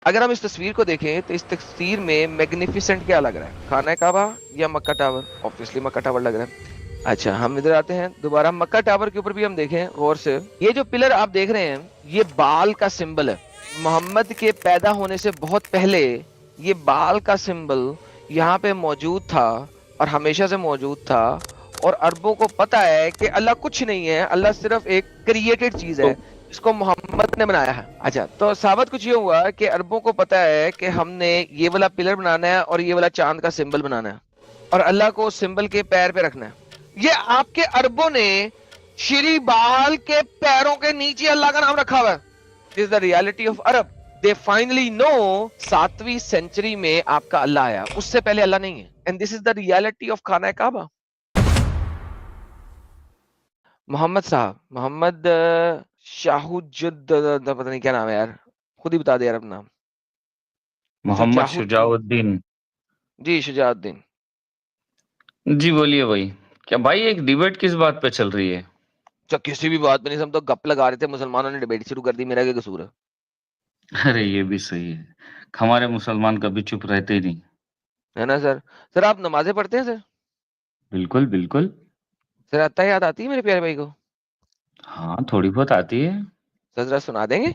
اگر ہم اس تصویر کو دیکھیں تو اس تصویر میں میگنیفیسنٹ کیا لگ رہا ہے؟ خانہ کعبہ یا مکہ ٹاور؟ آبویسلی مکہ ٹاور لگ رہا ہے. اچھا ہم ادھر آتے ہیں دوبارہ مکہ ٹاور کے اوپر بھی ہم دیکھیں غور سے. یہ جو پلر آپ دیکھ رہے ہیں یہ بال کا سمبل ہے. محمد کے پیدا ہونے سے بہت پہلے یہ بال کا سمبل یہاں پہ موجود تھا اور ہمیشہ سے موجود تھا. اور عربوں کو پتا ہے کہ اللہ کچھ نہیں ہے, اللہ صرف ایک کریٹڈ چیز ہے تو جس کو محمد نے بنایا ہے. اچھا تو ثابت کچھ یہ ہوا کہ عربوں کو پتا ہے کہ ہم نے یہ والا پلر بنانا ہے اور یہ والا چاند کا سمبل بنانا ہے اور اللہ کو اس سمبل کے پیر پہ رکھنا ہے. یہ آپ کے عربوں نے شری بال کے پیروں کے نیچے اللہ کا نام رکھا ہوا ہے. This is the reality of Arab. They finally now 7ویں سینچری میں آپ کا اللہ آیا, اس سے پہلے اللہ نہیں ہے. And this is the reality of خانہ کعبہ. محمد صاحب, محمد شاہجد, پتہ نہیں کیا نام ہے یار, خود ہی بتا دے یار اپنا نام. محمد شجاع الدین. جی شجاع الدین. جی بولیے بھائی. کیا بھائی ایک ڈیبیٹ کس بات پہ چل رہی ہے؟ کسی بھی بات پہ نہیں, ہم تو گپ لگا رہے تھے, مسلمانوں نے ڈیبیٹ شروع کر دی, میرا کیا قصور ہے؟ ارے یہ بھی صحیح ہے, ہمارے مسلمان کبھی چپ رہتے ہی نہیں. ہے نا سر؟ سر آپ نمازیں پڑھتے ہیں سر؟ بالکل بالکل. سر اتحیات آتی ہے میرے پیارے بھائی کو؟ ہاں تھوڑی بہت آتی ہے. سر ذرا سنا دیں گے؟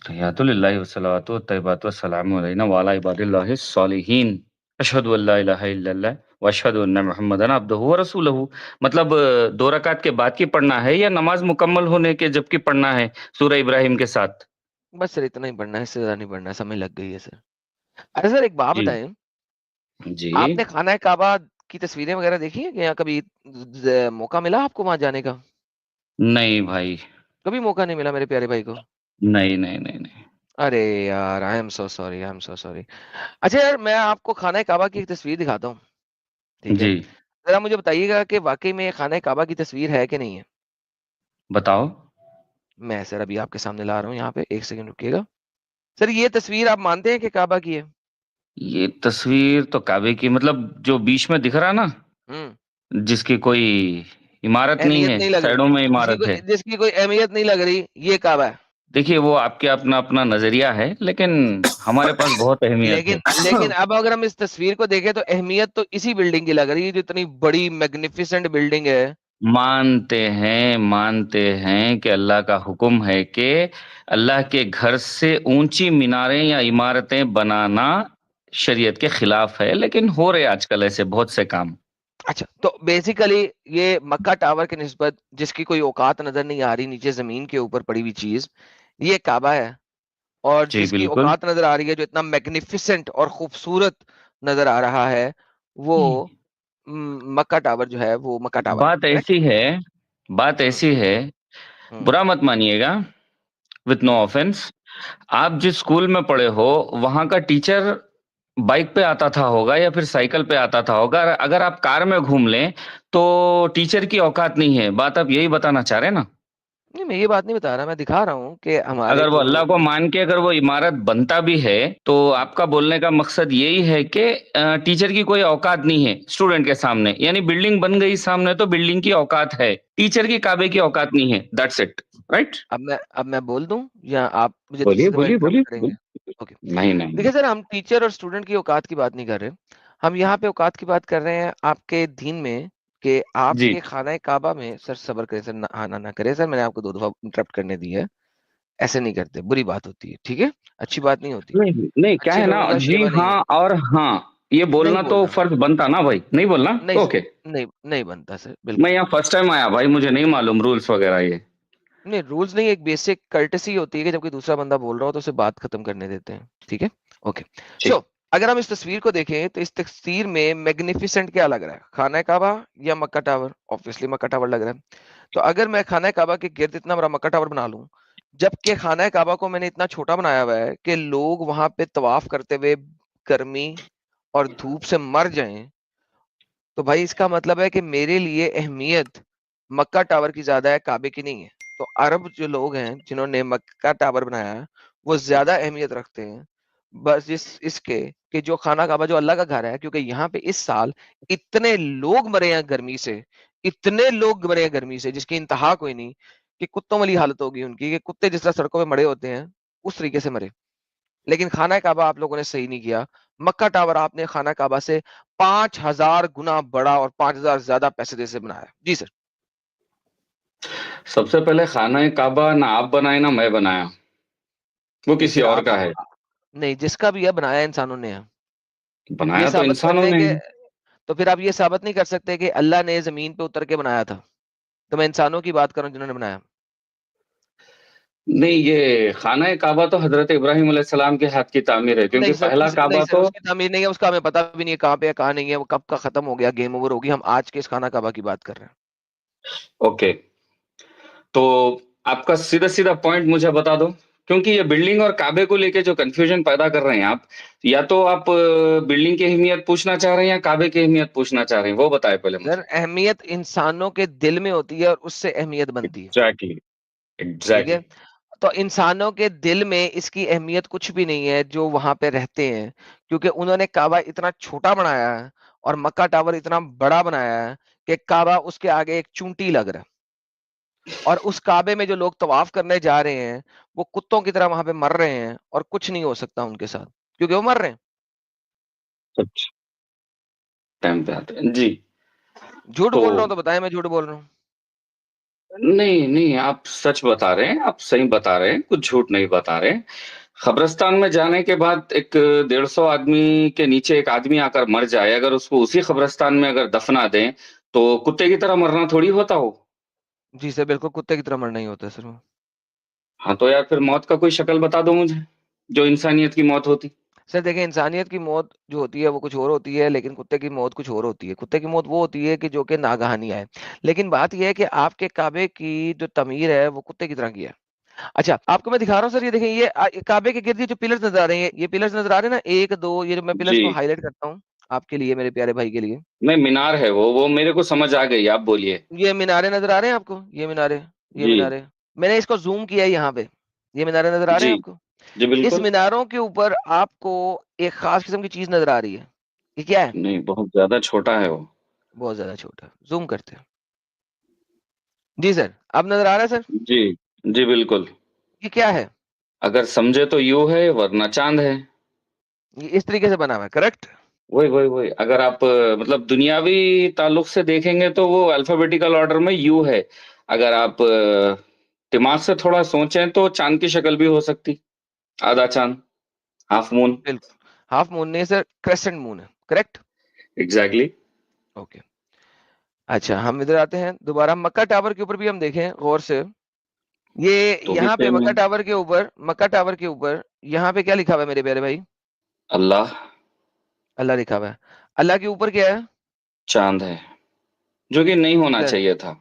تحیات للہ والصلوات والطیبات والسلام علینا وعلی عباد اللہ الصالحین اشہد ان لا الہ الا اللہ واشہد ان محمدن عبدہ ورسولہ. مطلب 2 رکعت کے بعد کی پڑھنا ہے یا نماز مکمل ہونے کے جب کی پڑھنا ہے سورہ ابراہیم کے ساتھ؟ بس سر اتنا ہی پڑھنا ہے, اس سے زیادہ نہیں پڑھنا ہے, سمجھ لگ گئی ہے سر. اچھا سر ایک بات جی بتائیں, جی. آپ نے خانہ کعبہ کی تصویریں وغیرہ دیکھی ہیں کہ یہاں کبھی موقع ملا آپ کو وہاں جانے کا؟ نہیں بھائی. کبھی موقع نہیں ملا میرے پیارے بھائی کو؟ نہیں نہیں نہیں نہیں. ارے یار I am so sorry, I am so sorry. اچھا یار میں آپ کو خانہ کعبہ کی ایک تصویر دکھاتا ہوں, ٹھیک ہے؟ جی ذرا مجھے بتائیے گا کہ واقعی میں خانہ کعبہ کی تصویر ہے کہ نہیں ہے. بتاؤ. میں سر ابھی آپ کے سامنے لا رہا ہوں یہاں پہ, ایک سیکنڈ رکیے گا. سر یہ تصویر آپ مانتے ہیں کہ کعبہ کی ہے؟ یہ تصویر تو کعبے کی, مطلب جو بیچ میں دکھ رہا نا, ہوں, جس کی کوئی عمارت نہیں اہمیت ہے, نہیں لگ سائڈوں میں رہی, عمارت ہے. جس کی کوئی اہمیت نہیں لگ رہی, یہ کعبہ ہے. دیکھیے وہ آپ کے اپنا اپنا نظریہ ہے, لیکن ہمارے پاس بہت اہمیت ہے. لیکن اب اگر ہم اس تصویر کو دیکھیں تو اہمیت تو اسی بلڈنگ کی لگ رہی ہے جو اتنی بڑی میگنیفیسنٹ بلڈنگ ہے. مانتے ہیں کہ اللہ کا حکم ہے کہ اللہ کے گھر سے اونچی میناریں یا عمارتیں بنانا شریعت کے خلاف ہے, لیکن ہو رہے آج کل ایسے بہت سے کام. اچھا تو بیسیکلی یہ مکہ ٹاور کی نسبت جس کی کوئی اوقات نظر نہیں آ رہی, نیچے زمین کے اوپر پڑی ہوئی چیز, یہ کعبہ ہے. اور جی جس کی بالکل. اوقات نظر آ رہی ہے جو اتنا میگنیفیسنٹ اور خوبصورت نظر آ رہا ہے, وہ مکہ ٹاور جو ہے, وہ مکہ ٹاور ہے. بات کریکٹ؟ ایسی ہے, بات ایسی ہے, برا مت مانیے گا, وتھ نو آفینس. آپ جس اسکول میں پڑھے ہو وہاں کا ٹیچر بائک پہ آتا تھا ہوگا یا پھر سائیکل پہ آتا تھا ہوگا. اگر آپ کار میں گھوم لیں تو ٹیچر کی اوقات نہیں ہے. بات آپ یہی بتانا چاہ رہے ہیں نا؟ نہیں میں یہ بات نہیں بتا رہا, میں دکھا رہا ہوں کہ ہمارے اگر وہ جو اللہ کو مان کے اگر وہ عمارت بنتا بھی ہے تو آپ کا بولنے کا مقصد یہی ہے کہ ٹیچر کی کوئی اوقات نہیں ہے اسٹوڈنٹ کے سامنے, یعنی بلڈنگ بن گئی سامنے تو بلڈنگ کی اوقات ہے, ٹیچر کی کعبے کی اوقات نہیں ہے. That's it, right? اب میں بول دوں یا آپ مجھے بولیے دوسری دفعہ بولیے انٹرپٹ بولیے کریں گے؟ بولیے. اوکے. نہیں نہیں دیکھیں نہیں. سر, ہم ٹیچر اور اسٹوڈنٹ کی اوقات کی بات نہیں کر رہے, ہم یہاں پہ اوقات کی بات کر رہے ہیں آپ کے دین میں کہ آپ جی کے خانہ کعبہ میں. سر صبر کریں سر, نہ کریں سر, میں نے آپ کو 2 دفعہ انٹرپٹ کرنے دی ہے, ایسے نہیں کرتے, بری بات ہوتی ہے, ٹھیک ہے؟ اچھی بات نہیں ہوتی. نہیں نہیں, کیا اچھے ہے نا, لوگوں کا جی شیوا نہیں ہاں ہے. اور ہاں, یہ نہیں بولنا تو بولنا, فرض بنتا نا بھائی, نہیں بولنا نہیں تو سر, اوکے. نہیں بنتا سر, میں بالکل. یہاں فرسٹ ٹائم آیا بھائی, مجھے نہیں معلوم رولس وغیرہ یہ. نہیں رولز نہیں, ایک بیسک کرٹسی ہوتی ہے کہ جب کوئی دوسرا بندہ بول رہا ہو تو اسے بات ختم کرنے دیتے ہیں, ٹھیک ہے؟ اوکے. ٹھیک. سو اگر ہم اس تصویر کو دیکھیں تو اس تصویر میں میگنیفیسنٹ کیا لگ رہا ہے؟ خانہ کعبہ یا مکہ ٹاور؟ آبویسلی مکہ ٹاور لگ رہا ہے. تو اگر میں خانہ کعبہ کے گرد اتنا بڑا مکہ ٹاور بنا لوں, جبکہ خانہ کعبہ کو میں نے اتنا چھوٹا بنایا ہوا ہے کہ لوگ وہاں پہ طواف کرتے ہوئے گرمی اور دھوپ سے مر جائیں, تو بھائی اس کا مطلب ہے کہ میرے لیے اہمیت مکہ ٹاور کی زیادہ ہے, کعبے کی نہیں ہے. تو عرب جو لوگ ہیں جنہوں نے مکہ ٹاور بنایا ہے وہ زیادہ اہمیت رکھتے ہیں بس اس کے کہ جو خانہ کعبہ جو اللہ کا گھر ہے, کیونکہ یہاں پہ اس سال اتنے لوگ مرے ہیں گرمی سے, اتنے لوگ مرے ہیں گرمی سے جس کی انتہا کوئی نہیں, کہ کتوں والی حالت ہوگی ان کی, کہ کتے جس طرح سڑکوں پہ مڑے ہوتے ہیں اس طریقے سے مرے. لیکن خانہ کعبہ آپ لوگوں نے صحیح نہیں کیا. مکہ ٹاور آپ نے خانہ کعبہ سے 5000 گنا بڑا اور 5000 زیادہ پیسے سے بنایا. جی سر. سب سے پہلے خانہ کعبہ نہ آپ بنائے نہ میں بنایا، وہ نہیں کسی پھر اور آپ کا ہے. نہیں، جس کا بھی ہے بنایا انسانوں نے ہے. یہ بنایا تو ثابت انسانوں کرتے ہیں نے کہ ہے. تو پھر آپ یہ ثابت نہیں کر سکتے کہ اللہ نے زمین پہ اتر کے بنایا تھا. تو میں انسانوں کی بات کروں جنہوں نے بنایا. نہیں، یہ خانہ کعبہ تو حضرت ابراہیم علیہ السلام کے ہاتھ کی تعمیر ہے، نہیں کیونکہ سر پہلا نہیں کعبہ سر، تو... اس کی تعمیر نہیں ہے، اس کا ہمیں پتہ بھی نہیں ہے کہاں پہ ہے کہاں نہیں ہے، وہ کب کا ختم ہو گیا، گیم اوور ہوگی. ہم آج کے اس خانہ کعبہ کی بات کر رہے ہیں. اوکے، تو آپ کا سیدھا سیدھا پوائنٹ مجھے بتا دو، کیونکہ یہ بلڈنگ اور کعبے کو لے کے جو کنفیوژن پیدا کر رہے ہیں آپ، یا تو آپ بلڈنگ کی اہمیت پوچھنا چاہ رہے ہیں یا کعبے کی اہمیت پوچھنا چاہ رہے ہیں، وہ بتائے پہلے سر مجھے. اہمیت انسانوں کے دل میں ہوتی ہے اور اس سے اہمیت بنتی ہے. ایگزیکٹلی، ٹھیک ہے. ایگزیکٹلی. تو انسانوں کے دل میں اس کی اہمیت کچھ بھی نہیں ہے جو وہاں پہ رہتے ہیں، کیونکہ انہوں نے کعبہ اتنا چھوٹا بنایا ہے اور مکہ ٹاور اتنا بڑا بنایا ہے کہ کعبہ اس کے آگے ایک چونٹی لگ رہا ہے. اور اس کعبے میں جو لوگ طواف کرنے جا رہے ہیں وہ کتوں کی طرح وہاں پہ مر رہے ہیں اور کچھ نہیں ہو سکتا ان کے ساتھ کیونکہ وہ مر رہے ہیں. اچھا، ٹائم پہ آتے ہیں جی. جھوٹ تو بول رہا ہوں تو بتائیں میں جھوٹ بول رہا ہوں. نہیں نہیں، آپ سچ بتا رہے ہیں، آپ صحیح بتا رہے ہیں، کچھ جھوٹ نہیں بتا رہے. قبرستان میں جانے کے بعد ایک 150 آدمی کے نیچے ایک آدمی آ کر مر جائے، اگر اس کو اسی قبرستان میں اگر دفنا دیں تو کتے کی طرح مرنا تھوڑی ہوتا ہو. جی سر بالکل کتے کی طرح مرنا ہی ہوتا ہے سر. وہ ہاں تو یار پھر موت کا کوئی شکل بتا دو مجھے جو انسانیت کی موت ہوتی. سر دیکھیں انسانیت کی موت جو ہوتی ہے وہ کچھ اور ہوتی ہے، لیکن کتے کی موت کچھ اور ہوتی ہے. کتے کی موت وہ ہوتی ہے کہ جو کہ ناگہانی آئے. لیکن بات یہ ہے کہ آپ کے کعبے کی جو تعمیر ہے وہ کتے کی طرح کی ہے. اچھا آپ کو میں دکھا رہا ہوں سر، یہ دیکھیں یہ کعبے کے گرد جو پلرز نظر آ رہے ہیں، یہ پلرز نظر آ رہے ہیں نا، 1 2، یہ جو میں پلرز جی کو ہائی لائٹ کرتا ہوں آپ کے لیے، میرے پیارے بھائی کے لیے. نہیں، مینار ہے وہ میرے کو سمجھ آ گئی، آپ بولیے. یہ مینارے نظر آ رہے ہیں آپ کو، یہ مینارے، یہ جی مینارے میں نے اس کو زوم کیا ہے یہاں پہ. یہ مینارے نظر آ رہے ہیں جی آپ کو. جی اس بالکل. میناروں کے اوپر آپ کو ایک خاص قسم کی چیز نظر آ رہی ہے. یہ کیا ہے؟ نہیں، بہت زیادہ چھوٹا ہے وہ. بہت زیادہ چھوٹا. زوم کرتے ہیں. جی سر اب نظر آ رہا ہے سر؟ جی جی بالکل. یہ کیا ہے؟ اگر سمجھے تو یو ہے ورنہ چاند ہے. یہ اس طریقے سے بنا ہوا ہے، کریکٹ؟ وہی اگر آپ مطلب دنیاوی تعلق سے دیکھیں گے تو وہ الفابیٹیکل آرڈر میں یو ہے. اگر آپ دماغ سے تھوڑا سوچیں تو چاند کی شکل بھی ہو سکتی، آدھا چاند، ہاف مون. بالکل. ہاف مون نہیں سر، کریسنٹ مون ہے، کریکٹ؟ ایگزیکٹلی. اوکے. اچھا ہم ادھر آتے ہیں دوبارہ. مکہ ٹاور کے اوپر بھی ہم دیکھیں غور سے. یہ تو بھی یہاں پہ سیم ہے. مکہ ٹاور کے اوپر یہاں پہ کیا لکھا ہوا ہے میرے پیارے بھائی؟ اللہ. اللہ لکھا ہوا ہے. اللہ کے اوپر کیا ہے؟ چاند ہے، جو کہ نہیں ہونا سر چاہیے تھا.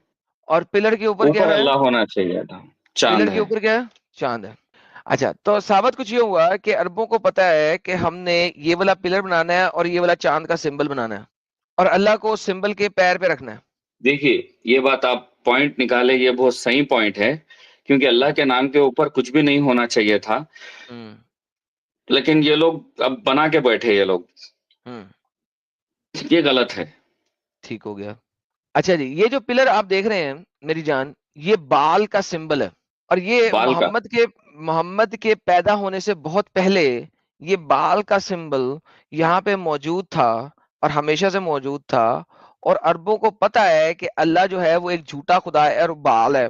اور پلر کے اوپر کیا اوپر ہے؟ اللہ ہونا چاہیے تھا. چاند پلر کے ہے. اوپر کیا ہے؟ چاند ہے. اچھا تو ثابت کچھ یہ ہوا کہ عربوں کو پتا ہے کہ ہم نے یہ والا پلر بنانا ہے اور یہ والا چاند کا سمبل بنانا ہے، اور اللہ کو سمبل کے پیر پہ رکھنا ہے. دیکھیے یہ بات آپ پوائنٹ نکالے، یہ بہت صحیح پوائنٹ ہے، کیونکہ اللہ کے نام کے اوپر کچھ بھی نہیں ہونا چاہیے تھا. ہوں لیکن یہ لوگ اب بنا کے بیٹھے، یہ لوگ، ہوں یہ غلط ہے. ٹھیک ہو گیا. اچھا جی یہ جو پلر آپ دیکھ رہے ہیں میری جان، یہ بال کا سمبل ہے. اور یہ بال کا. محمد کے پیدا ہونے سے بہت پہلے یہ بال کا سمبل یہاں پہ موجود تھا اور ہمیشہ سے موجود تھا. اور عربوں کو پتا ہے کہ اللہ جو ہے وہ ایک جھوٹا خدا ہے اور بال ہے،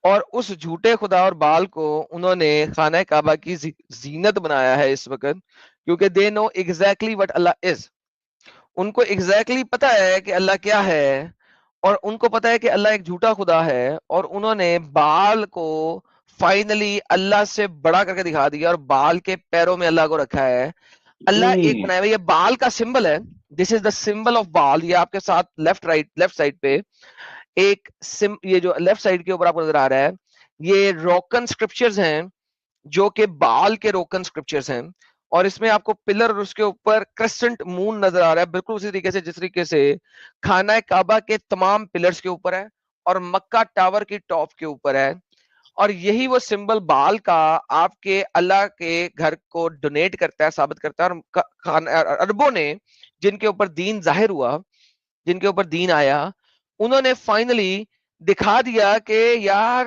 اور اس جھوٹے خدا اور بال کو انہوں نے خانہ کعبہ کی زینت بنایا ہے اس وقت، کیونکہ دے نو ایگزیکٹلی وٹ اللہ از. ان کو ایگزیکٹلی پتا ہے کہ اللہ کیا ہے، اور ان کو پتا ہے کہ اللہ ایک جھوٹا خدا ہے، اور انہوں نے بال کو فائنلی اللہ سے بڑا کر کے دکھا دیا اور بال کے پیروں میں اللہ کو رکھا ہے. اللہ ایک نہیں بنایا ہوا، یہ بال کا سمبل ہے. This is the symbol of ball. یہ آپ کے ساتھ لیفٹ سائڈ پہ ایک یہ جو لیفٹ سائڈ کے اوپر آپ کو نظر آ رہا ہے، یہ روکن سکرپچرز ہیں جو کہ بال کے روکن سکرپچرز ہیں. اور اس میں آپ کو پلر اور اس کے اوپر کرسنٹ مون نظر آ رہا ہے، بالکل اسی طریقے سے جس طریقے سے خانہ کعبہ کے تمام پلرز کے اوپر ہے اور مکہ ٹاور کی ٹاپ کے اوپر ہے. اور یہی وہ سمبل بال کا آپ کے اللہ کے گھر کو ڈونیٹ کرتا ہے، ثابت کرتا ہے. اور عربوں نے جن کے اوپر دین ظاہر ہوا، جن کے اوپر دین آیا، انہوں نے فائنلی دکھا دیا کہ یار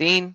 3।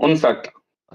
59।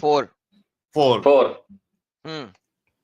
4। 4।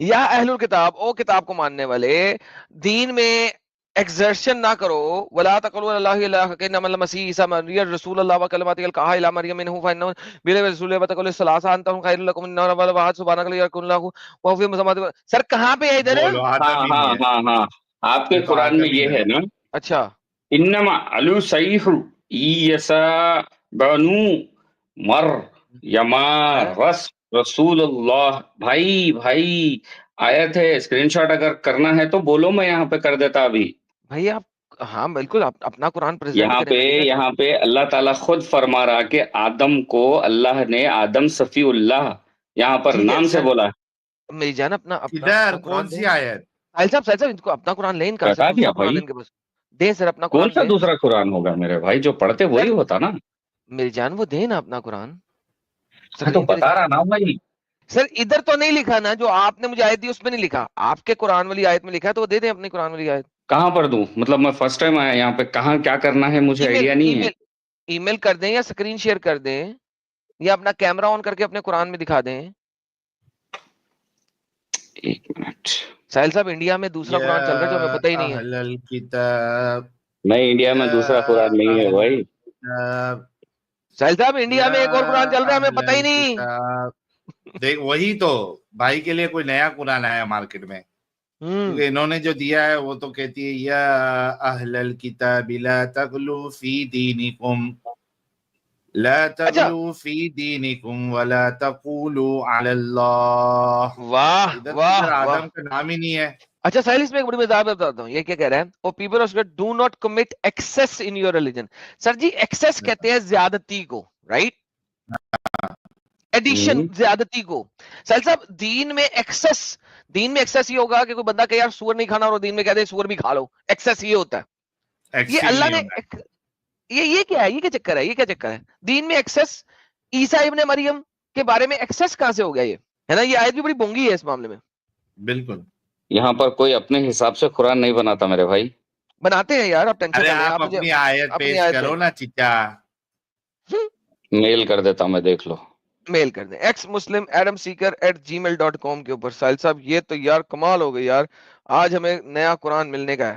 یا اہل الکتاب، او کتاب کو ماننے والے، دین میں ایکزرشن نہ کرو. ولا تقولوا اللہ الہ کہ انما المسیح عیسی مریم رسول اللہ و کلماتہ القاها الى مریم انه فانه بلا رسول و تقول الثلاثه انتم خير لكم من نور ولا واحد سبحانك لا يكون له وهو مسمات. سر کہاں پہ ہے ادھر؟ بولو آدم ہی نہیں ہے، ہاں آپ کے یہ تو قرآن میں آدم ہی یہ ہے نا، اچھا انما علو صحیح عیسا بنو مر یما رس رسول اللہ. بھائی آیت ہے، اسکرین شاٹ اگر کرنا ہے تو بولو، میں یہاں پہ کر دیتا ابھی. بھائی آپ ہاں بالکل اپنا قرآن پریزنٹ کریں. یہاں پہ اللہ تعالیٰ خود فرما رہا کہ آدم کو اللہ نے آدم صفی اللہ یہاں پر ٹھیک ہے نام سے سر، بولا. میری جان اپنا ادھر کون قرآن دیں. سی آیت؟ ساحل صاحب ان کو اپنا قرآن لیں، ان کا سر بتا دیا دوسرا قرآن بھائی، ان کے پاس دیں. سر اپنا کون قرآن سا دیں. دوسرا قرآن ہوگا میرے بھائی، جو پڑھتے وہی سر ہوتا نا. میری جان وہ دیں نا اپنا قرآن، میں تو سکرین پہ بتا دکھائیں. رہا نا بھائی. سر ادھر تو نہیں لکھا نا، جو آپ نے مجھے آیت دی اس میں نہیں لکھا، آپ کے قرآن والی آیت میں لکھا ہے، تو وہ دے دیں اپنی قرآن والی آیت. کہاں پر دوں؟ مطلب میں فرسٹ ٹائم آیا یہاں پہ، کہاں کیا کرنا ہے مجھے آئیڈیا نہیں ہے. ای میل کر دیں یا سکرین شیئر کر دیں یا اپنا کیمرہ آن کر کے اپنے قرآن میں دکھا دیں. ایک منٹ، ساحل صاحب انڈیا میں دوسرا یا قرآن چل رہا ہے جو ہمیں پتہ ہی نہیں ہے. اہل الکتاب، نہیں انڈیا میں یا دوسرا قرآن نہیں ہے اہل بھائی. الکتاب، ساحل صاحب انڈیا یا میں ایک اور قرآن چل رہا ہے ہمیں اہل پتہ ہی نہیں. الکتاب. دیکھ وہی تو بھائی کے لیے کوئی نیا قرآن آیا مارکیٹ میں، کیونکہ انہوں نے جو دیا ہے وہ تو کہتی ہے یا اہل الکتاب لا تغلو فی دینکم لا تغلو فی دینکم ولا تقولوا علی اللہ. واہ ادھر تو واہ ادھر واہ. آدم کا نام ہی نہیں ہے. اچھا ساحل اس میں ایک بڑی مزاح بتاتا ہوں، یہ کیا کہہ رہا ہے؟ O people of do not commit excess in your religion. Sir جی ایکسس کہتے ہیں زیادتی کو، رائٹ؟ ایڈیشن، زیادتی کو. ساحل صاحب دین میں ایکسس یہ ہوگا کہ کوئی بندہ کہ یار سور نہیں کھانا اور دین میں کہہ دے سور بھی کھا لو. ایکسس یہ ہوتا ہے. یہ ایکسٹریم اللہ نہیں نے ہوتا ہے. یہ کیا ہے؟ یہ کیا چکر ہے؟ یہ کیا چکر ہے دین میں ایکسس؟ عیسیٰ ابن مریم کے بارے میں ایکسس کہاں سے ہو گیا؟ یہ ہے نا، یہ آیت بھی بڑی بونگی ہے اس معاملے میں. بالکل یہاں پر کوئی اپنے حساب سے قرآن نہیں بناتا میرے بھائی. بناتے ہیں یار، آپ ٹینشن ارے نہ لیں. آپ آپ مجھے اپنی آیت اپنی پیش آیت کرو دیں، نا چچا. میل کر دیتا میں، دیکھ لو. میل کر دیں xmuslimadamseeker@gmail.com کے اوپر. ساحل صاحب یہ تو یار کمال ہو گئی یار، آج ہمیں نیا قرآن ملنے کا ہے.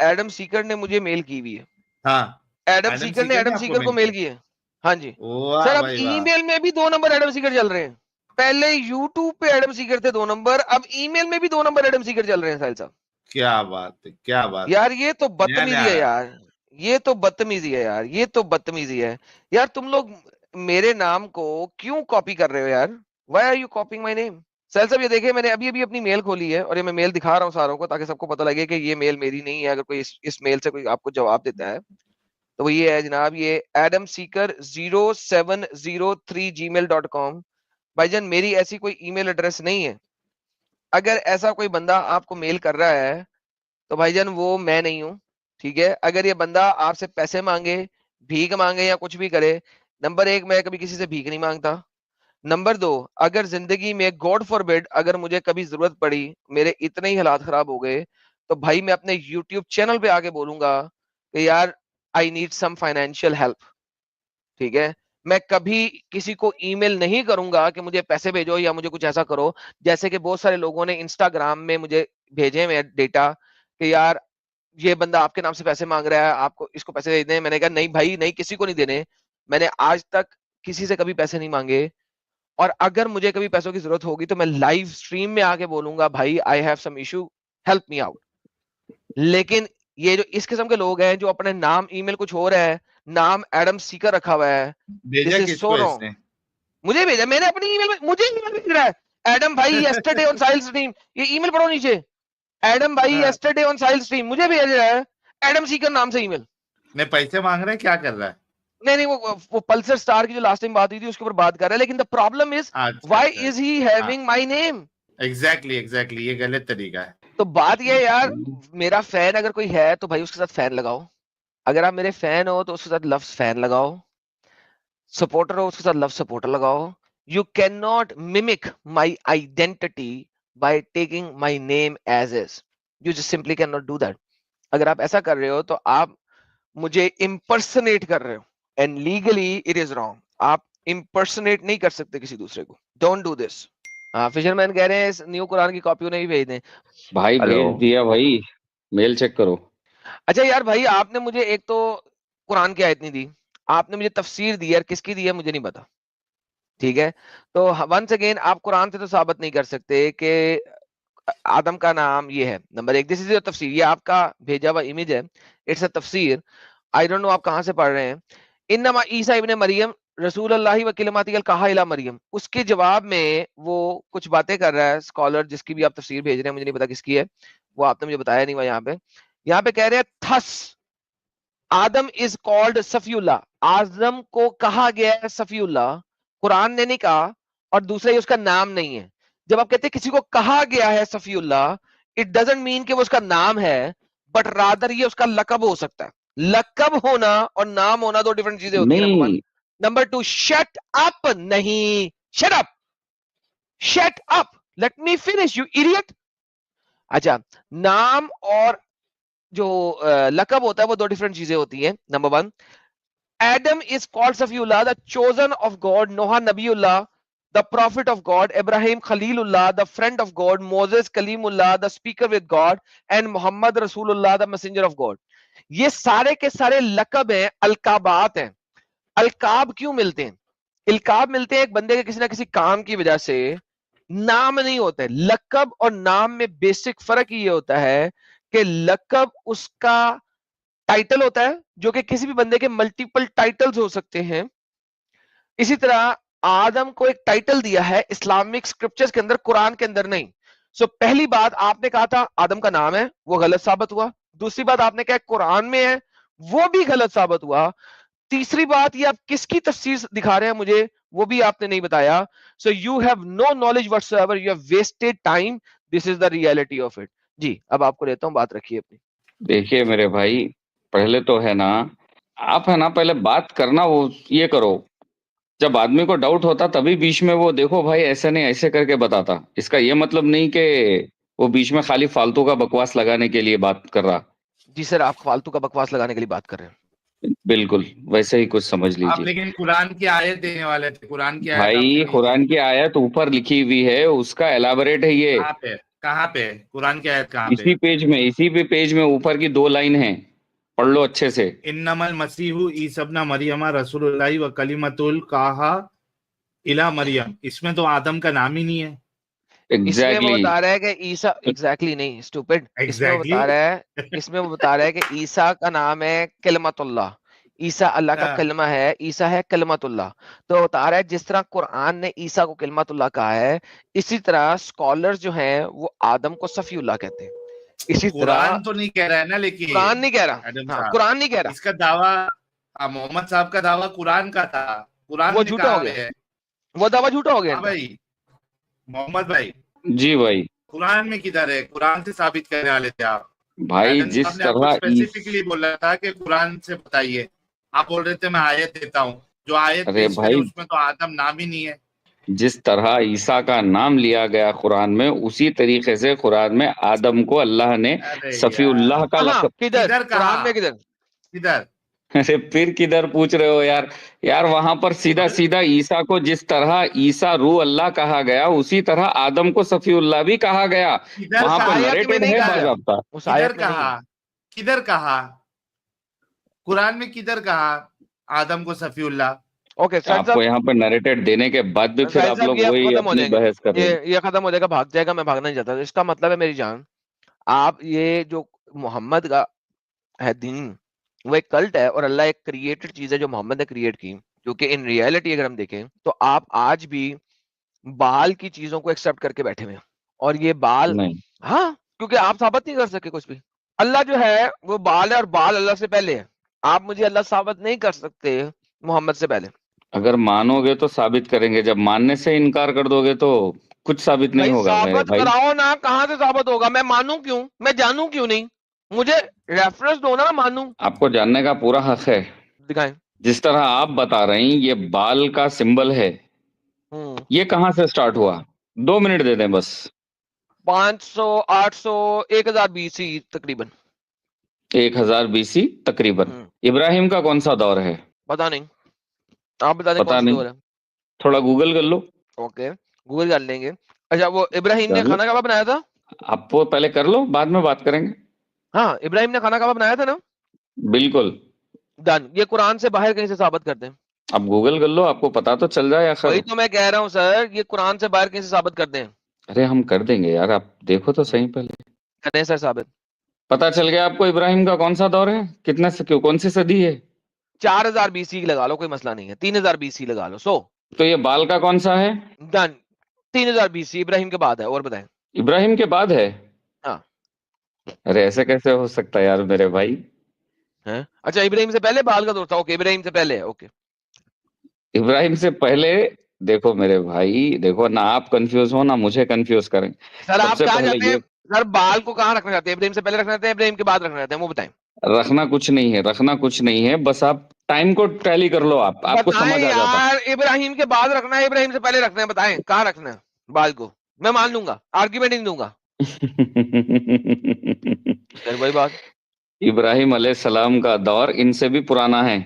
ایڈم سیکر نے مجھے میل کی ہوئی ہے. ہاں ایڈم سیکر نے ایڈم آپ کو سیکر کو میل کیا؟ کی ہے. ہاں جی واہ سر. اب بھائی ای واہ. میل میں بھی 2 نمبر ایڈم سیکر چل رہے ہیں. پہلے یوٹیوب پہ ایڈم سیکر تھے 2 نمبر، اب ای میل میں بھی 2 نمبر ایڈم سیکر چل رہے ہیں. ساحل صاحب کیا بات ہے، کیا بات یار یہ تو نیا نیا بدتمیزی آ ہے رہا ہے. یار، یہ تو بدتمیزی ہے یار، یہ تو بدتمیزی ہے یار. تم لوگ میرے نام کو کیوں کاپی کر رہے ہو یار؟ وائی آر یو کاپنگ مائی نیم؟ سہیل صاحب یہ دیکھیں میں نے ابھی اپنی میل کھولی ہے اور یہ میں میل دکھا رہا ہوں ساروں کو تاکہ سب کو پتہ لگے کہ یہ میل میری نہیں ہے. اگر کوئی اس میل سے کوئی آپ کو جواب دیتا ہے تو وہ یہ ہے جناب، یہ adamseeker0703gmail.com. بھائی جان میری ایسی کوئی ای میل ایڈریس نہیں ہے. اگر ایسا کوئی بندہ آپ کو میل کر رہا ہے تو بھائی جان وہ میں نہیں ہوں. ٹھیک ہے؟ اگر یہ بندہ آپ سے پیسے مانگے، بھیک مانگے یا کچھ بھی کرے، نمبر 1 میں کبھی کسی سے بھیک نہیں مانگتا. نمبر 2 اگر زندگی میں گاڈ فار بیڈ اگر مجھے کبھی ضرورت پڑی، میرے اتنے ہی حالات خراب ہو گئے، تو بھائی میں اپنے یوٹیوب چینل پہ آگے بولوں گا کہ یار I need some financial help. ٹھیک ہے؟ میں کبھی کسی کو ای میل نہیں کروں گا کہ مجھے پیسے بھیجو یا مجھے کچھ ایسا کرو، جیسے کہ بہت سارے لوگوں نے انسٹاگرام میں مجھے بھیجے میں ڈیٹا کہ یار یہ بندہ آپ کے نام سے پیسے مانگ رہا ہے، آپ کو اس کو پیسے دے دیں. میں نے کہا نہیں بھائی نہیں، کسی کو نہیں دینے. میں نے آج تک کسی سے کبھی پیسے نہیں مانگے، اور اگر مجھے کبھی پیسوں کی ضرورت ہوگی تو میں لائیو اسٹریم میں آ کے بولوں گا بھائی I have some issue, help me out. لیکن یہ جو اس قسم کے لوگ ہیں جو اپنے نام ای میل کچھ اور ہے، نام ایڈم سیکر رکھا ہوا ہے، بھیجا دس از کس کو سو اس رانگ. نے؟ مجھے بھیجا، میں نے اپنی ای میل میں، مجھے ای میل بھیج رہا ہے ایڈم بھائی یسٹرڈے آن ساحل اسٹریم. یہ ای میل پڑھو نیچے، ایڈم بھائی یسٹرڈے آن ساحل اسٹریم مجھے بھیج رہا ہے ایڈم سیکر نام سے ای میل. نہیں پیسے مانگ رہے ہیں، کیا کر رہا ہے؟ نہیں وہ پلسر سٹار کی جو لاسٹ ٹائم بات ہوئی تھی اس کے اوپر بات کر رہا ہے. لیکن دا پرابلم از اچھا وائی از ہی ہیونگ مائی نیم. ایگزیکٹلی یہ غلط طریقہ ہے. تو بات یہ ہے یار، میرا فین اگر کوئی ہے تو بھائی اس کے ساتھ فین لگاؤ. اگر آپ میرے فین ہو تو اس کے ساتھ لفظ فین لگاؤ. سپورٹر ہو اس کے ساتھ لفظ سپورٹر لگاؤ. You can not mimic my identity by taking my name as is. You just simply can not do that. اگر آپ ایسا کر رہے ہو تو آپ مجھے امپرسنیٹ کر رہے ہو. and legally it is wrong. آپ impersonate نہیں کر سکتے کسی دوسرے کو. Don't do this. فشرمین کہہ رہے ہیں اس نیو قرآن کی کاپی انہیں بھی بھیج دیں. بھائی بھیج دیا بھائی, میل چیک کرو. اچھا یار بھائی, آپ نے مجھے ایک تو قرآن کی آیت نہیں دی, آپ نے مجھے تفسیر دی, یار کس کی دی ہے مجھے نہیں پتا, ٹھیک ہے. تو ونس اگین آپ قرآن سے تو ثابت نہیں کر سکتے کہ آدم کا نام یہ ہے. نمبر ایک, دس از یور تفسیر, یہ آپ کا بھیجا ہوا امیج ہے, اٹس اے تفسیر. آئی ڈونٹ نو آپ کہاں سے پڑھ رہے ہیں. انما عیسیٰ ابن مریم رسول اللہ و کلماتہ القاہا الی مریم, اس کے جواب میں وہ کچھ باتیں کر رہا ہے اسکالر, جس کی بھی آپ تفسیر بھیج رہے ہیں, مجھے نہیں پتا کس کی ہے, وہ آپ نے مجھے بتایا نہیں ہوا. یہاں پہ کہہ رہے ہیں thus Adam is called Safi اللہ, آدم کو کہا گیا ہے صفی اللہ, قرآن نے نہیں کہا, اور دوسرا یہ اس کا نام نہیں ہے. جب آپ کہتے ہیں کسی کو کہا گیا ہے صفی اللہ, اٹ ڈزنٹ مین کہ وہ اس کا نام ہے, بٹ رادر یہ اس کا لقب ہو سکتا ہے. لقب ہونا اور نام ہونا دو ڈفرنٹ چیزیں ہوتی ہیں. Number one. نہیں نمبر ٹو, شٹ اپ نہیں, shut up, shut up, let me finish you idiot. اچھا, نام اور جو لقب ہوتا ہے وہ دو ڈفرنٹ چیزیں ہوتی ہیں. Number one, Adam is called Safiullah, the chosen of God, Noah Nabiullah, the prophet of God, Ibrahim Khalilullah, the friend of God, Moses Kalimullah, the speaker with God, and Muhammad Rasulullah, the messenger of God. یہ سارے کے سارے لقب ہیں, القابات ہیں. القاب کیوں ملتے ہیں؟ القاب ملتے ہیں ایک بندے کے کسی نہ کسی کام کی وجہ سے, نام نہیں ہوتے. لقب اور نام میں بیسک فرق یہ ہوتا ہے کہ لقب اس کا ٹائٹل ہوتا ہے, جو کہ کسی بھی بندے کے ملٹیپل ٹائٹلز ہو سکتے ہیں. اسی طرح آدم کو ایک ٹائٹل دیا ہے اسلامک سکرپچرز کے اندر, قرآن کے اندر نہیں. سو پہلی بات آپ نے کہا تھا آدم کا نام ہے, وہ غلط ثابت ہوا. دوسری بات آپ نے کہا قرآن میں ہے, وہ بھی غلط ثابت ہوا. تیسری بات, یہ آپ کس کی تفسیر دکھا رہے ہیں مجھے, وہ بھی آپ نے نہیں بتایا. So you have no knowledge whatsoever, you have wasted time. This is the reality of it. جی اب آپ کو لیتا ہوں, بات رکھیے اپنی. دیکھیے میرے بھائی, پہلے تو ہے نا, آپ ہے نا پہلے بات کرنا وہ یہ کرو, جب آدمی کو ڈاؤٹ ہوتا تبھی بیچ میں وہ دیکھو بھائی ایسے نہیں ایسے کر کے بتاتا. اس کا یہ مطلب نہیں کہ وہ بیچ میں خالی فالتو کا بکواس لگانے کے لیے بات کر رہا. جی سر, آپ فالتو کا بکواس لگانے کے لیے بات کر رہے ہیں. بالکل ویسے ہی کچھ سمجھ آپ لیجیے. لیکن قرآن کی آیت دینے والے تھے, قرآن کی آیت آپ بھائی نے نہیں دی. قرآن کی آیت اوپر لکھی ہوئی ہے, اس کا ایلابوریٹ ہے یہ. کہاں پہ, کہاں پہ قرآن کی آیت کہاں پہ؟ اسی پیج میں, اسی پہ پیج میں اوپر کی 2 لائن ہیں, پڑھ لو اچھے سے. انما المسیح عیسی ابن مریم رسول اللہ و کلمۃ القاہا الی مریم, اس میں تو آدم کا نام ہی نہیں ہے. اس میں وہ ایگزیکٹلی بتا رہا ہے کہ عیسیٰ, ایگزیکٹلی نہیں اسٹوپڈ, اس میں وہ بتا رہا ہے, اس میں وہ بتا رہا ہے کہ عیسیٰ کا نام ہے کلمت اللہ, عیسیٰ اللہ کا کلمہ ہے, عیسیٰ ہے کلمت اللہ. تو بتا رہا ہے جس طرح قرآن نے عیسیٰ کو کلمت اللہ کہا ہے, اسی طرح اسکالرز جو ہیں وہ آدم کو صفی اللہ کہتے ہیں. اسی طرح قرآن تو نہیں کہہ رہا ہے نا, لیکن قرآن نہیں کہہ رہا, ایڈم ہاں صاحب, قرآن نہیں کہہ رہا, اس کا دعویٰ محمد صاحب کا دعویٰ قرآن کا تھا, قرآن وہ نے جھوٹا کہا ہو گیا, ہے. وہ دعویٰ جھوٹا ہو گیا. ہاں بھائی محمد بھائی, جی بھائی. قرآن میں کدھر ہے؟ قرآن سے ثابت کرنے والے تھے آپ. بھائی ایڈم جس صاحب نے آپ کو طرح اسپیسیفکلی بولا تھا کہ قرآن سے بتائیے, آپ بول رہے تھے میں آیت دیتا ہوں, جو آیت ارے پیش کرے بھائی, اس میں تو آدم نام ہی نہیں ہے. جس طرح عیسیٰ کا نام لیا گیا قرآن میں, اسی طریقے سے قرآن میں آدم کو اللہ نے ارے صفی یار, اللہ کا کہاں, لقب. کدھر کدھر کہا, قرآن میں, کدھر کدھر؟ ارے پھر کدھر پوچھ رہے ہو یار, یار وہاں پر سیدھا سیدھا عیسیٰ کو جس طرح عیسیٰ روح اللہ کہا گیا, اسی طرح آدم کو صفی اللہ بھی کہا گیا. کدھر وہاں کہا, پر آیت میں نریٹڈ نہیں ہے کہا, باضابطہ. اس کدھر آیت میں نہیں. کہا, کدھر کہا قرآن میں, کدھر کہا آدم کو صفی اللہ؟ اوکے سر آپ کو یہاں پر نریٹڈ دینے کے بعد بھی پھر آپ لوگ یہ وہی ختم ہو اپنی جائیں گے, بحث کر رہے ہیں. یہ ختم ہو جائے گا, بھاگ جائے گا, میں بھاگنا نہیں چاہتا. اس کا مطلب ہے میری جان, آپ یہ جو محمد کا ہے دین, وہ ایک کلٹ ہے, اور اللہ ایک کریٹڈ چیز ہے جو محمد نے کریٹ کی, جو کہ ان ریئلٹی اگر ہم دیکھیں تو آپ آج بھی بال کی چیزوں کو ایکسپٹ کر کے بیٹھے ہوئے ہیں. اور یہ بال, نہیں ہاں, کیونکہ آپ ثابت نہیں کر سکے کچھ بھی. اللہ جو ہے وہ بال ہے, اور بال اللہ سے پہلے ہے. آپ مجھے اللہ ثابت نہیں کر سکتے محمد سے پہلے. اگر مانو گے تو ثابت کریں گے, جب ماننے سے انکار کر دو گے تو کچھ ثابت نہیں بھائی ہوگا میرے ثابت بھائی. کراؤ نا, کہاں سے ثابت ہوگا؟ میں مانوں کیوں, میں جانوں کیوں نہیں؟ مجھے ریفرنس دو نا, مانوں. آپ کو جاننے کا پورا حق ہے. دکھائیں. جس طرح آپ بتا رہے ہیں یہ بال کا سمبل ہے, یہ کہاں سے سٹارٹ ہوا؟ 2 منٹ دے دیں بس. 500 800 1000 BC تقریباً. 1000 BC تقریباً. ابراہیم کا کون سا دور ہے؟ پتا نہیں, آپ بتا دیں پتا کون سی نہیں, ڈور ہے. تھوڑا گوگل کر لو. اوکے گوگل کر لیں گے. اچھا وہ ابراہیم نے کر لو, کھانا کعبہ بنایا تھا؟ آپ وہ پہلے کر لو, بعد میں بات کریں گے. ہاں ابراہیم نے کھانا کعبہ بنایا تھا نا. بالکل. ڈن. یہ قرآن سے باہر کہیں سے ثابت کرتے ہیں؟ اب گوگل کر لو, آپ کو پتا تو چل جائے آخر. وہی تو میں کہہ رہا ہوں سر, یہ قرآن سے باہر کہیں سے ثابت کرتے ہیں؟ ارے ہم کر دیں گے یار, آپ دیکھو تو صحیح پہلے. کرتے ہیں سر ثابت. پتا چل گیا آپ کو ابراہیم کا کون سا دور ہے, کتنا کون سی صدی ہے. 4000 BC لگا لو, کوئی مسئلہ نہیں ہے. 3000 BC لگا لو. تو یہ بال کا کون سا ہے؟ ڈن. 3000 BC ابراہیم کے بعد ہے. اور بتائیں. ابراہیم کے بعد ہے. ہاں. ارے ایسے کیسے ہو سکتا ہے یار میرے بھائی. اچھا ابراہیم سے پہلے بال کا دور تھا. اوکے ابراہیم سے پہلے. اوکے ابراہیم سے پہلے. دیکھو میرے بھائی, دیکھو نہ آپ کنفیوز ہو نہ مجھے کنفیوز کریں. سر, سب آپ سے کہاں پہلے جاتے ہیں یہ سر؟ بال کو کہاں رکھنا چاہتے ہیں؟ ابراہیم سے پہلے رکھنا چاہتے ہیں ابراہیم کے بعد رکھنا چاہتے ہیں؟ وہ بتائیں. رکھنا کچھ نہیں ہے, رکھنا کچھ نہیں ہے, بس آپ ٹائم کو ٹیلی کر لو, آپ کو بتائیں سمجھ آ جاتا. یار, ابراہیم کے بعد رکھنا ہے ابراہیم سے پہلے رکھنا ہے؟ بتائیں کہاں رکھنا ہے بال کو. میں مان لوں گا, آرگیومنٹ نہیں دوں گا. پھر وہی بات. ابراہیم علیہ السلام کا دور ان سے بھی پرانا ہے.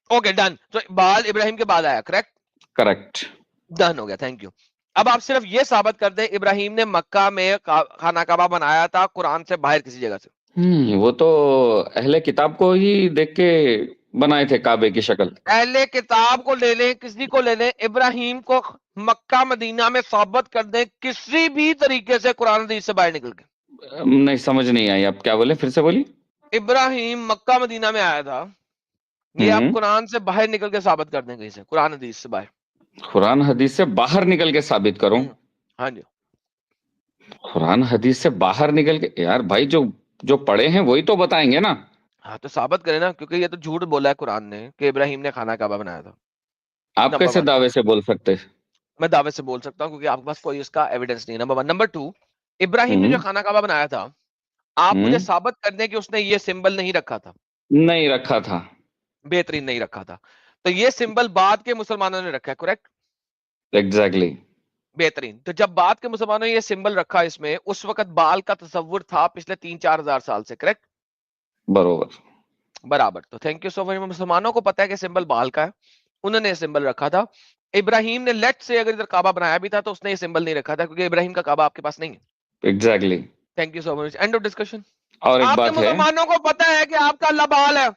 Okay done. تو بال ابراہیم کے بعد آیا. کریکٹ. کریکٹ. ڈن ہو گیا, تھینک یو. اب آپ صرف یہ ثابت کر دیں ابراہیم نے مکہ میں خانہ کعبہ بنایا تھا قرآن سے باہر کسی جگہ سے. وہ تو اہل کتاب کو ہی دیکھ کے بنائے تھے کعبے کی شکل. اہل کتاب کو لے لیں, کسی کو لے لیں, ابراہیم کو مکہ مدینہ میں ثابت کر دیں کسی بھی طریقے سے قرآن حدیث سے باہر نکل کے. نہیں سمجھ نہیں آئی, آپ کیا بولے, پھر سے بولیے. ابراہیم مکہ مدینہ میں آیا تھا, یہ آپ قرآن سے باہر نکل کے ثابت کر دیں کہیں سے, قرآن حدیث سے باہر. قرآن حدیث سے باہر نکل کے ثابت کروں؟ ہاں جی. قرآن حدیث سے باہر نکل کے یار بھائی, جو پڑھے ہیں وہی تو بتائیں گے نا. ہاں تو ثابت کریں نا, کیونکہ یہ تو جھوٹ بولا ہے قرآن نے کہ ابراہیم نے خانہ کعبہ بنایا تھا. آپ نمبر کیسے 1 دعوے سے بول سکتے؟ میں دعوے سے بول سکتا ہوں کیونکہ آپ کے پاس کوئی اس کا ایویڈنس نہیں ہے. نمبر 1. نمبر 2, ابراہیم نے جو خانہ کعبہ بنایا تھا, آپ مجھے ثابت کر دیں کہ اس نے یہ سمبل نہیں رکھا تھا. نہیں رکھا تھا. بہترین, نہیں رکھا تھا. تو یہ سمبل بعد کے مسلمانوں نے رکھا ہے. کریکٹ. ایگزیکٹلی. بہترین. تو جب بعد کے مسلمانوں نے یہ سمبل رکھا اس میں, اس وقت بال کا تصور تھا پچھلے 3-4 ہزار سال سے. کریکٹ. برابر. برابر. تو تھینک یو سو مچ. مسلمانوں کو پتا ہے کہ سمبل بال کا ہے, انہوں نے یہ سمبل رکھا تھا. ابراہیم نے لیٹ سے اگر ادھر کعبہ بنایا بھی تھا تو اس نے یہ سمبل نہیں رکھا تھا, کیونکہ ابراہیم کا کعبہ آپ کے پاس نہیں ہے. Exactly. Thank you so much. And of discussion. اور ایک آپ کے بات ہے, مسلمانوں کو پتا ہے کہ آپ کا اللہ بال ہے,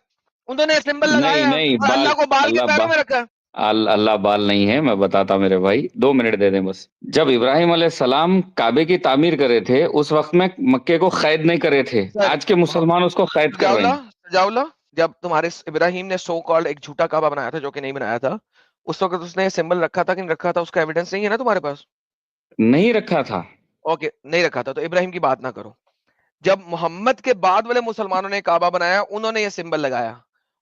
انہوں نے سمبل لگایا ہے نہیں اور بال, اللہ کو بال کے پیروں اللہ میں رکھا ہے. اللہ بال نہیں ہے. میں بتاتا میرے بھائی, 2 منٹ دے دیں بس. جب ابراہیم علیہ السلام کعبے کی تعمیر کرے تھے اس وقت میں مکے کو قید نہیں کرے تھے. آج کے مسلمان اس کو قید کر رہے ہیں. سجاؤ, جب تمہارے ابراہیم نے سو کالڈ ایک جھوٹا کعبہ بنایا تھا جو کہ نہیں بنایا تھا, اس وقت اس نے سمبل رکھا تھا کہ نہیں رکھا تھا, اس کا ایویڈنس نہیں ہے نا تمہارے پاس. نہیں رکھا تھا. اوکے نہیں رکھا تھا, تو ابراہیم کی بات نہ کرو. جب محمد کے بعد والے مسلمانوں نے کعبہ بنایا, انہوں نے یہ سمبل لگایا,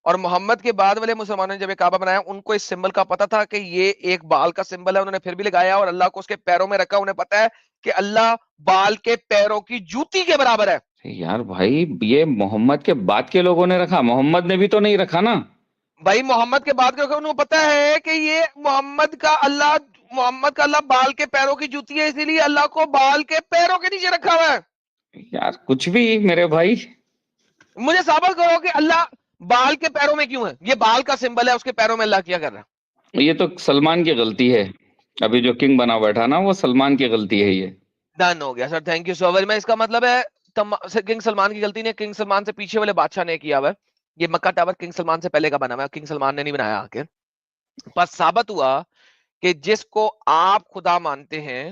اور محمد کے بعد والے مسلمانوں نے جب یہ کعبہ بنایا, ان کو اس سمبل کا پتا تھا کہ یہ ایک بال کا سمبل ہے, انہوں نے پھر بھی لگایا اور اللہ کو اس کے پیروں میں رکھا. انہیں پتا ہے کہ اللہ بال کے پیروں کی جوتی کے برابر ہے. یار بھائی یہ محمد کے بعد کے لوگوں نے رکھا, محمد نے بھی تو نہیں رکھا نا بھائی. محمد کے بعد انہوں کو پتا ہے کہ یہ محمد کا اللہ بال کے پیروں کی جوتی ہے, اسی لیے اللہ کو بال کے پیروں کے نیچے رکھا ہوا ہے. یار کچھ بھی میرے بھائی. مجھے ثابت کرو کہ اللہ بال کے پیروں میں کیوں ہے. یہ بال کا سمبل ہے, اس کے پیروں میں اللہ کیا کر رہا ہے؟ یہ تو سلمان کی غلطی ہے, ابھی جو کنگ بنا بیٹھا نا وہ سلمان کی غلطی ہے. یہ ڈن ہو گیا sir, thank you so very much. اس کا مطلب ہے کنگ سلمان کی غلطی نہیں, کنگ سلمان سے پیچھے والے بادشاہ نے کیا ہوا ہے. یہ مکہ ٹاور کنگ سلمان سے پہلے کا بنا ہوا ہے, کنگ سلمان نے نہیں بنایا. آ کے بس ثابت ہوا کہ جس کو آپ خدا مانتے ہیں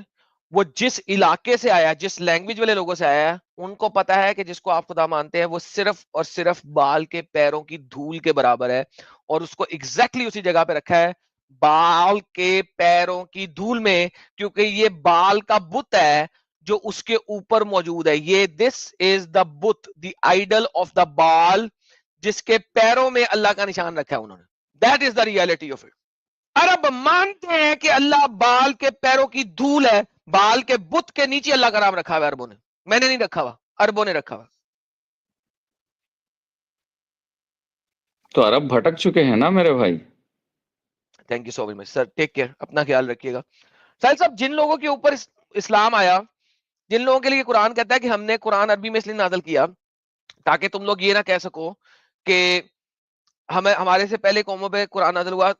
وہ جس علاقے سے آیا, جس لینگویج والے لوگوں سے آیا, ان کو پتا ہے کہ جس کو آپ خدا مانتے ہیں وہ صرف اور صرف بال کے پیروں کی دھول کے برابر ہے, اور اس کو ایگزیکٹلی اسی جگہ پہ رکھا ہے, بال کے پیروں کی دھول میں, کیونکہ یہ بال کا بت ہے جو اس کے اوپر موجود ہے. یہ دس is the but, the Idol of the بال, جس کے پیروں میں اللہ کا نشان رکھا ہے انہوں نے. That is the reality of it. عرب مانتے ہیں کہ اللہ بال کے پیروں کی دھول ہے, بال کے بت کے نیچے اللہ کا نام رکھا ہوا ہے عربوں نے. میں نے نہیں رکھا ہوا, عربوں نے رکھا ہوا. تو عرب بھٹک چکے ہیں نا میرے بھائی. Thank you so much sir, take care, اپنا خیال رکھیے گا. ساحل صاحب, جن لوگوں کے اوپر اسلام آیا, جن لوگوں کے لیے قرآن کہتا ہے کہ ہم نے قرآن عربی میں اس لیے نازل کیا تاکہ تم لوگ یہ نہ کہہ سکو کہ ہمارے سے پہلے قوموں پہ قرآن نازل ہوا,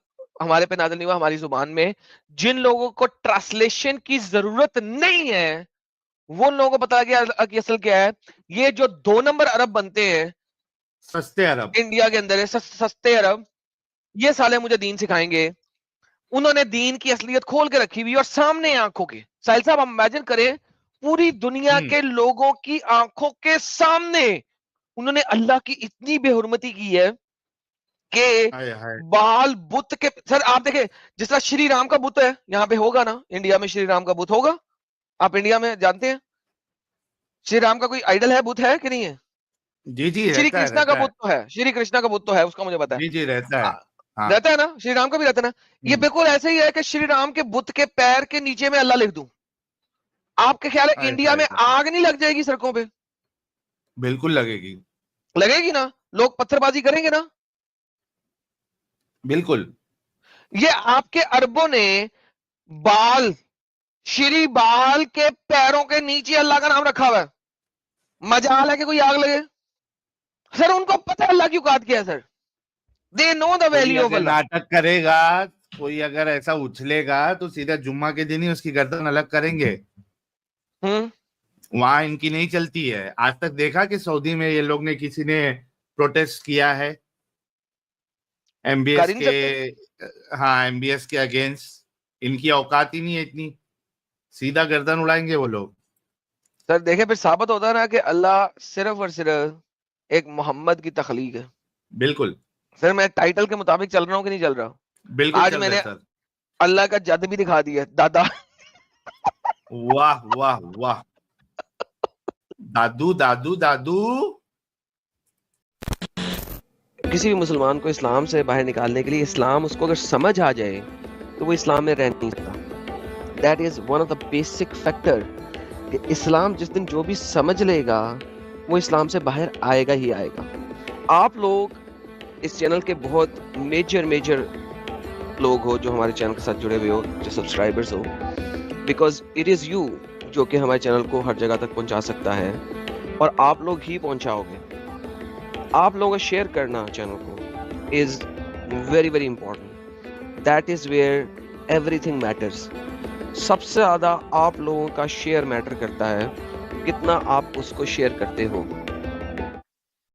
ہمارے پہ نازل نہیں ہوا, ہماری زبان میں. جن لوگوں کو ٹرانسلیشن کی ضرورت نہیں ہے وہ لوگوں کو پتا گیا کہ اصل کیا ہے. یہ جو 2 نمبر عرب بنتے ہیں سستے عرب انڈیا کے اندر ہے, سستے عرب, یہ سالے مجھے دین سکھائیں گے. انہوں نے دین کی اصلیت کھول کے رکھی ہوئی اور سامنے آنکھوں کے. ساحل صاحب ہم امیجن کریں پوری دنیا کے لوگوں کی آنکھوں کے سامنے انہوں نے اللہ کی اتنی بے حرمتی کی ہے کہ بال بت کے. سر آپ دیکھیں جس طرح شری رام کا بت ہے یہاں پہ ہوگا نا, انڈیا میں شری رام کا بت ہوگا, آپ انڈیا میں جانتے ہیں شری رام کا کوئی آئیڈل ہے, بت ہے کہ نہیں ہے؟ جی جی شری کرشنا کا بت تو ہے, شری کرشنا کا بت تو ہے, اس کا مجھے پتا ہے. جی جی رہتا ہے, رہتا ہے نا, شری رام کا بھی رہتا ہے نا. یہ بالکل ایسے ہی ہے کہ شری رام کے بت کے پیر کے نیچے میں اللہ لکھ دوں. آپ کے خیال ہے انڈیا میں آگ نہیں لگ جائے گی سڑکوں پہ؟ بالکل لگے گی, لگے گی نا, لوگ پتھر بازی کریں گے نا. بالکل. یہ آپ کے اربوں نے بال, شری بال کے پیروں کے نیچے اللہ کا نام رکھا ہوا ہے. مجال ہے کہ کوئی آگ لگے؟ سر ان کو پتہ ہے اللہ کی اوقات کیا ہے سر. They know the value of Allah. ناٹک کرے گا کوئی, اگر ایسا اچھلے گا تو سیدھا جمعہ کے دن ہی اس کی گردن الگ کریں گے. وہاں ان کی نہیں چلتی ہے. آج تک دیکھا کہ سعودی میں یہ لوگ نے کسی نے پروٹیسٹ کیا ہے ایم بی ایس کے, ہاں ایم بی ایس کے اگینسٹ؟ ان کی اوقات ہی نہیں ہے اتنی, سیدھا گردن اڑائیں گے وہ لوگ. سر دیکھیں پھر ثابت ہوتا ہے نا کہ اللہ صرف اور صرف ایک محمد کی تخلیق ہے. بالکل سر میں ٹائٹل کے مطابق چل رہا ہوں کہ نہیں چل رہا ہوں؟ بالکل. آج میں نے اللہ کا جد بھی دکھا دیا دادا. واہ واہ واہ, دادو دادو دادو. کسی بھی مسلمان کو اسلام سے باہر نکالنے کے لیے اسلام اس کو اگر سمجھ آ جائے تو وہ اسلام میں رہ نہیں سکتا. That is one of the basic factor کہ اسلام جس دن جو بھی سمجھ لے گا وہ اسلام سے باہر آئے گا ہی آئے گا. آپ لوگ اس چینل کے بہت میجر لوگ ہو جو ہمارے چینل کے ساتھ جڑے ہوئے ہو, جو subscribers who, because it is you جو کہ ہمارے چینل کو ہر جگہ تک پہنچا سکتا ہے, اور آپ لوگ ہی پہنچاؤ گے. آپ لوگوں کا شیئر کرنا چینل کو is very important. That is where everything matters. سب سے زیادہ آپ لوگوں کا شیئر میٹر کرتا ہے, کتنا آپ اس کو شیئر کرتے ہو.